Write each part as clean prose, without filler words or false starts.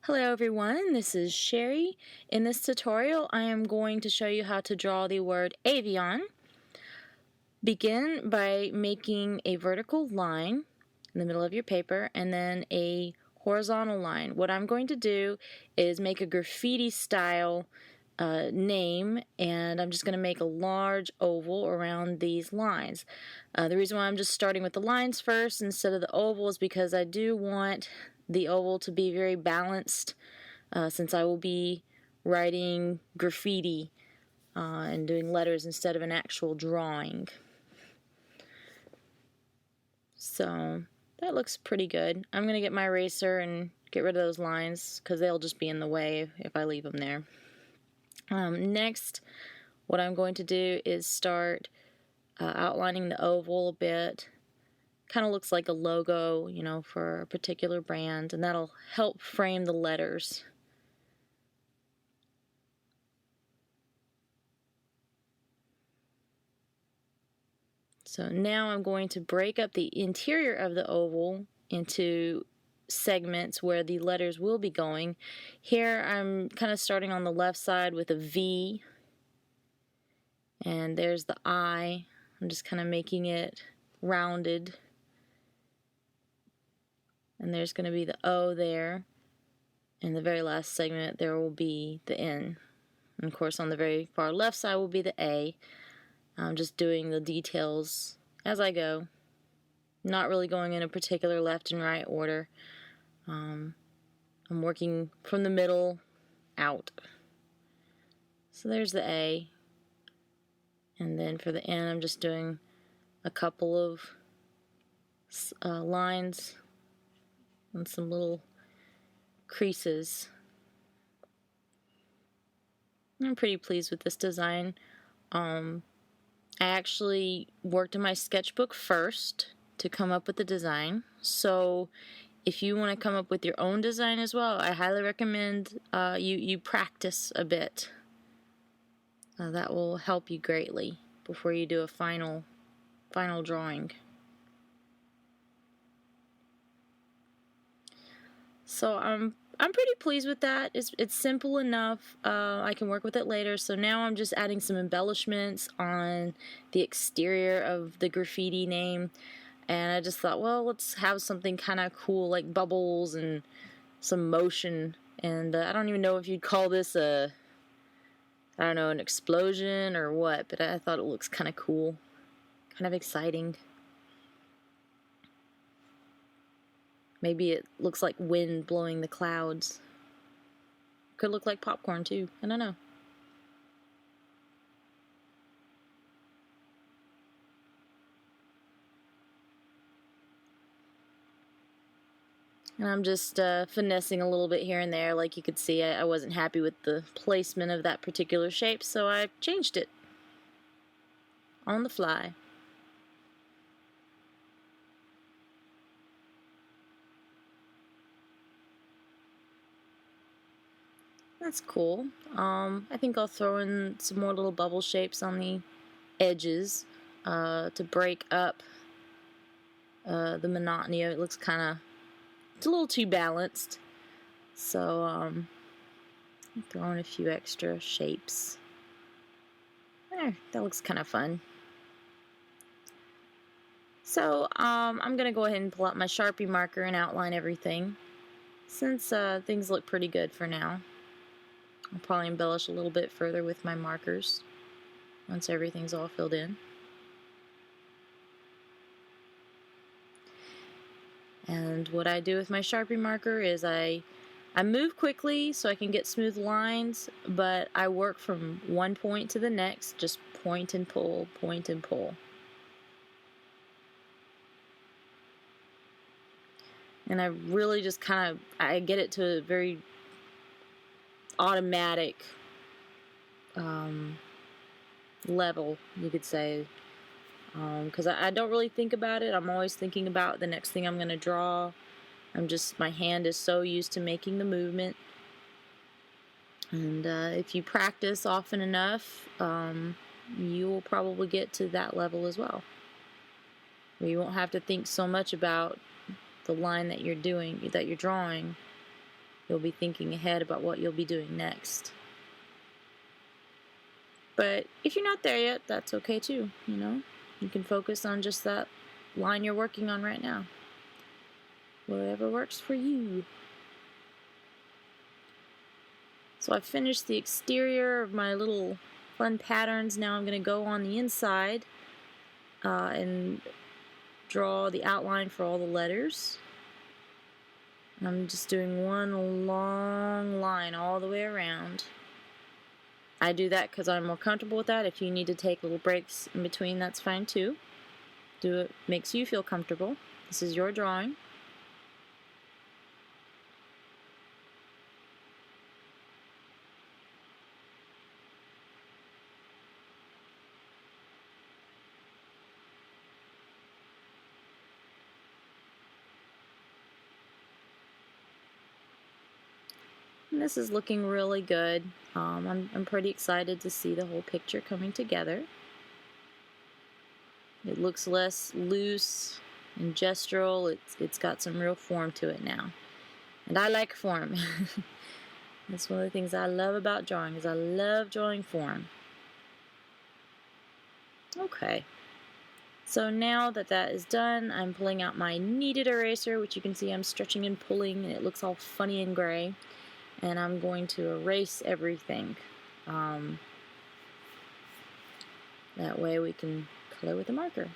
Hello everyone, this is Cheri. In this tutorial I am going to show you how to draw the word Avion. Begin by making a vertical line in the middle of your paper and then a horizontal line. What I'm going to do is make a graffiti style name, and I'm just going to make a large oval around these lines. The reason why I'm just starting with the lines first instead of the oval is because I do want the oval to be very balanced, since I will be writing graffiti and doing letters instead of an actual drawing. So that looks pretty good. I'm going to get my eraser and get rid of those lines because they'll just be in the way if I leave them there. Next, what I'm going to do is start outlining the oval a bit. Kind of looks like a logo, for a particular brand, and that'll help frame the letters. So now I'm going to break up the interior of the oval into segments where the letters will be going. Here I'm kind of starting on the left side with a V, and there's the I. I'm just kind of making it rounded, and there's going to be the O there. In the very last segment there will be the N, and of course on the very far left side will be the A. I'm just doing the details as I go, not really going in a particular left and right order. I'm working from the middle out. So there's the A, and then for the N I'm just doing a couple of lines and some little creases. I'm pretty pleased with this design. I actually worked in my sketchbook first to come up with the design, so if you want to come up with your own design as well, I highly recommend you practice a bit. That will help you greatly before you do a final drawing. So I'm pretty pleased with that. It's simple enough. I can work with it later. So now I'm just adding some embellishments on the exterior of the graffiti name. And I just thought, well, let's have something kind of cool like bubbles and some motion. And I don't even know if you'd call this an explosion or what, but I thought it looks kind of cool, kind of exciting. Maybe it looks like wind blowing the clouds. Could look like popcorn too. I don't know. And I'm just finessing a little bit here and there. Like you could see, I wasn't happy with the placement of that particular shape, so I changed it on the fly. That's cool. I think I'll throw in some more little bubble shapes on the edges to break up the monotony of it. Looks kind of, it's a little too balanced. So I'm throwing a few extra shapes. There, that looks kind of fun. So I'm going to go ahead and pull out my Sharpie marker and outline everything, since things look pretty good for now. I'll probably embellish a little bit further with my markers once everything's all filled in. And what I do with my Sharpie marker is I move quickly so I can get smooth lines, but I work from one point to the next, just point and pull, point and pull. And I really just I get it to a very automatic level, you could say, because I don't really think about it. I'm always thinking about the next thing I'm going to draw. My hand is so used to making the movement. And if you practice often enough, you will probably get to that level as well, where you won't have to think so much about the line that you're drawing. you'll be thinking ahead about what you'll be doing next. But if you're not there yet, that's okay too, you know? You can focus on just that line you're working on right now. Whatever works for you. So I've finished the exterior of my little fun patterns. Now I'm going to go on the inside and draw the outline for all the letters. I'm just doing one long line all the way around. I do that because I'm more comfortable with that. If you need to take little breaks in between, that's fine too. Do it makes you feel comfortable. This is your drawing. And this is looking really good. I'm pretty excited to see the whole picture coming together. It looks less loose and gestural. It's got some real form to it now. And I like form. That's one of the things I love about drawing, is I love drawing form. Okay. So now that that is done, I'm pulling out my kneaded eraser, which you can see I'm stretching and pulling, and it looks all funny and gray. And I'm going to erase everything. That way we can color with a marker.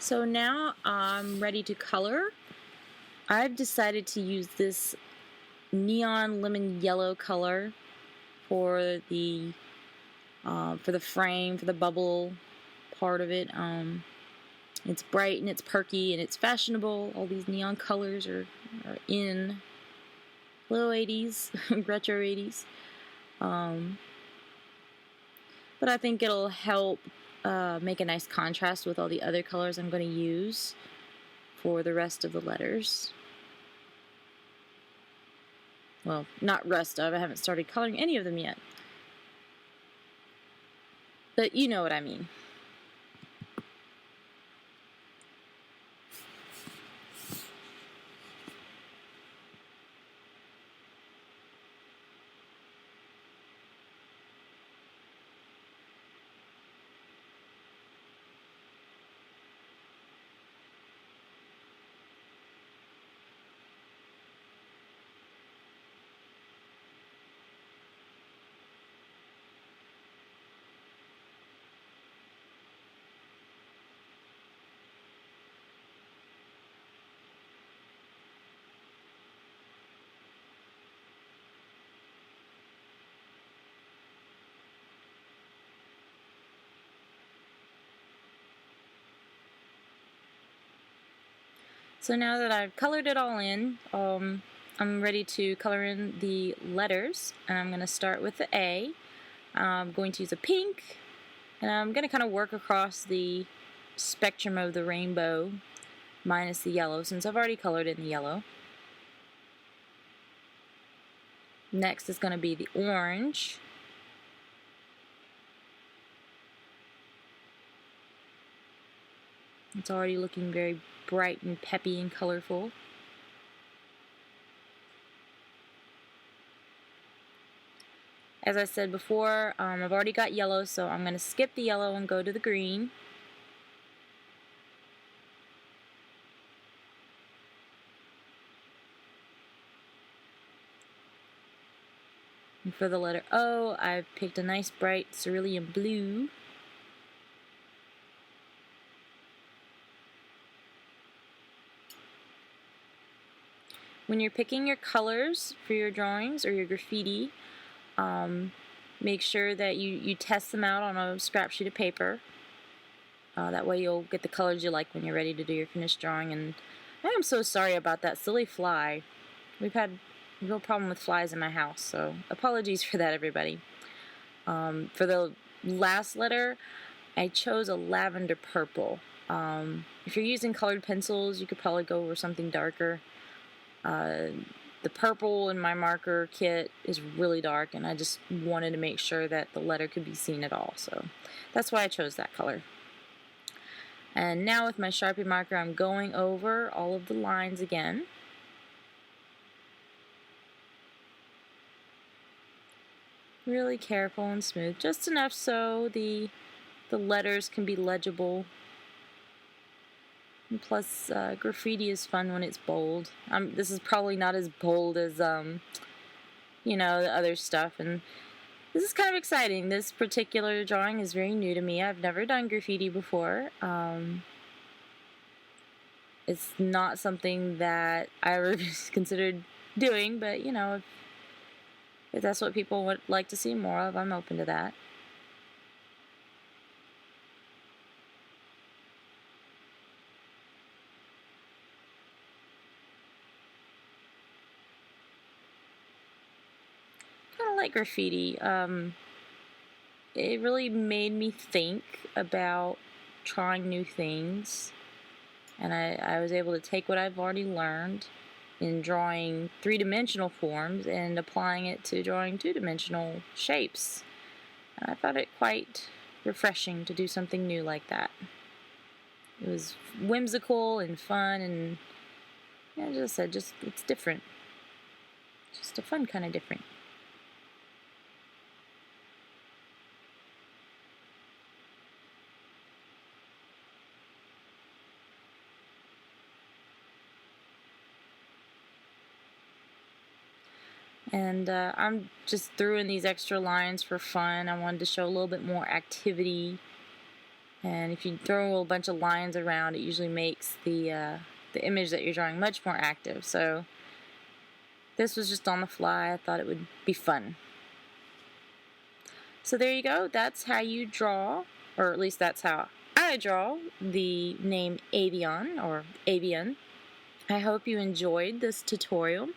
So now I'm ready to color. I've decided to use this neon lemon yellow color for the frame, for the bubble part of it. It's bright and it's perky and it's fashionable. All these neon colors are in. Hello 80s, retro 80s. But I think it'll help make a nice contrast with all the other colors I'm going to use for the rest of the letters. Well, not rest of, I haven't started coloring any of them yet. But you know what I mean. So now that I've colored it all in, I'm ready to color in the letters, and I'm going to start with the A. I'm going to use a pink, and I'm going to kind of work across the spectrum of the rainbow minus the yellow, since I've already colored in the yellow. Next is going to be the orange. It's already looking very bright and peppy and colorful. As I said before, I've already got yellow, so I'm going to skip the yellow and go to the green. And for the letter O, I've picked a nice bright cerulean blue. When you're picking your colors for your drawings or your graffiti, make sure that you test them out on a scrap sheet of paper. That way you'll get the colors you like when you're ready to do your finished drawing. And I am so sorry about that silly fly. We've had a real problem with flies in my house, so apologies for that, everybody. For the last letter, I chose a lavender purple. If you're using colored pencils, you could probably go over something darker. The purple in my marker kit is really dark, and I just wanted to make sure that the letter could be seen at all, so that's why I chose that color. And now with my Sharpie marker, I'm going over all of the lines again. Really careful and smooth, just enough so the letters can be legible. And plus, graffiti is fun when it's bold. This is probably not as bold as, you know, the other stuff, and this is kind of exciting. This particular drawing is very new to me. I've never done graffiti before. It's not something that I ever considered doing, but, you know, if that's what people would like to see more of, I'm open to that. Kind of like graffiti. It really made me think about trying new things, and I was able to take what I've already learned in drawing three-dimensional forms and applying it to drawing two-dimensional shapes. And I found it quite refreshing to do something new like that. It was whimsical and fun, and yeah, as I said, it's different. Just a fun kind of different. And I'm just throwing these extra lines for fun. I wanted to show a little bit more activity. And if you throw a bunch of lines around, it usually makes the image that you're drawing much more active. So this was just on the fly. I thought it would be fun. So there you go. That's how you draw, or at least that's how I draw the name Avion, or Avion. I hope you enjoyed this tutorial.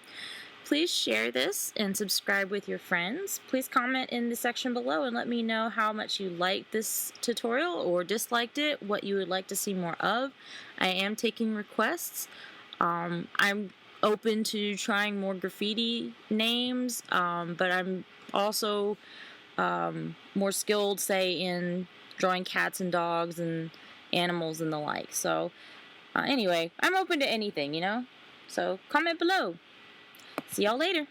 Please share this and subscribe with your friends. Please comment in the section below and let me know how much you liked this tutorial or disliked it, what you would like to see more of. I am taking requests. I'm open to trying more graffiti names, but I'm also more skilled, say, in drawing cats and dogs and animals and the like. So anyway, I'm open to anything, you know? So comment below. See y'all later.